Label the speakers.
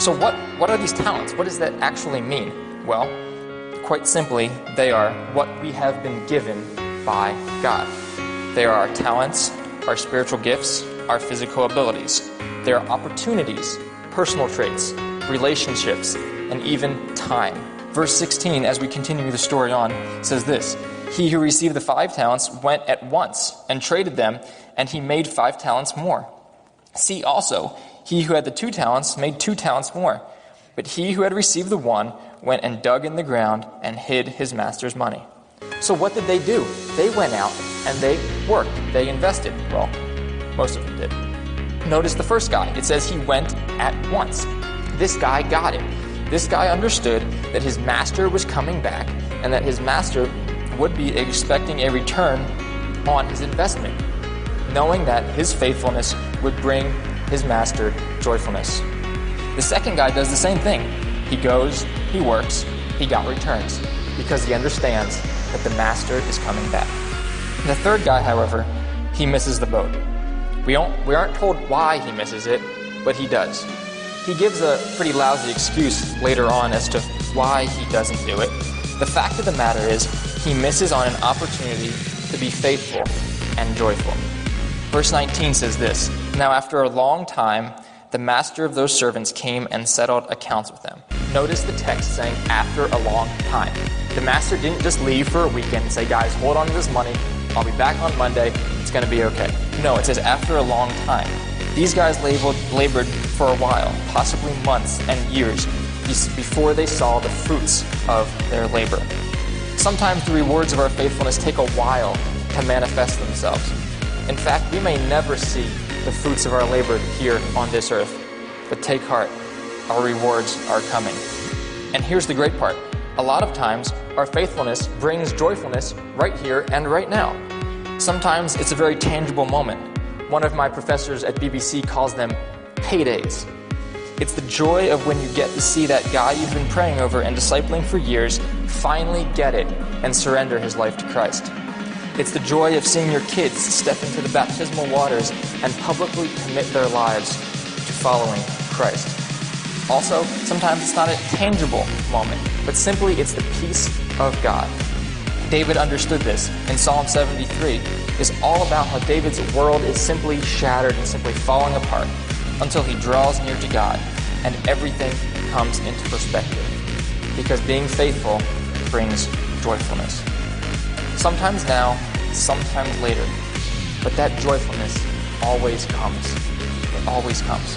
Speaker 1: So what are these talents? What does that actually mean? Well, quite simply, they are what we have been given by God. They are our talents, our spiritual gifts, our physical abilities. They are opportunities, personal traits, relationships, and even time. Verse 16, as we continue the story on, says this: He who received the 5 talents went at once and traded them, and he made 5 talents more. See also, he who had the 2 talents made 2 talents more. But he who had received the 1 went and dug in the ground and hid his master's money. So what did they do? They went out and they worked. They invested. Well, most of them did. Notice the first guy. It says he went at once. This guy got it. This guy understood that his master was coming back and that his master would be expecting a return on his investment, knowing that his faithfulness would bring his master joyfulness. The second guy does the same thing. He goes, he works, he got returns, because he understands that the master is coming back. The third guy, however, he misses the boat. We aren't told why he misses it, but he does. He gives a pretty lousy excuse later on as to why he doesn't do it. The fact of the matter is, he misses on an opportunity to be faithful and joyful. Verse 19 says this: Now after a long time, the master of those servants came and settled accounts with them. Notice the text saying, after a long time. The master didn't just leave for a weekend and say, guys, hold on to this money. I'll be back on Monday. It's going to be okay. No, it says after a long time. These guys labored for a while, possibly months and years, before they saw the fruits of their labor. Sometimes the rewards of our faithfulness take a while to manifest themselves. In fact, we may never see the fruits of our labor here on this earth. But take heart, our rewards are coming. And here's the great part. A lot of times, our faithfulness brings joyfulness right here and right now. Sometimes it's a very tangible moment. One of my professors at BBC calls them paydays. It's the joy of when you get to see that guy you've been praying over and discipling for years finally get it and surrender his life to Christ. It's the joy of seeing your kids step into the baptismal waters and publicly commit their lives to following Christ. Also, sometimes it's not a tangible moment, but simply it's the peace of God. David understood this, and Psalm 73 is all about how David's world is simply shattered and simply falling apart until he draws near to God and everything comes into perspective. Because being faithful brings joyfulness. Sometimes now, sometimes later, but that joyfulness always comes. It always comes.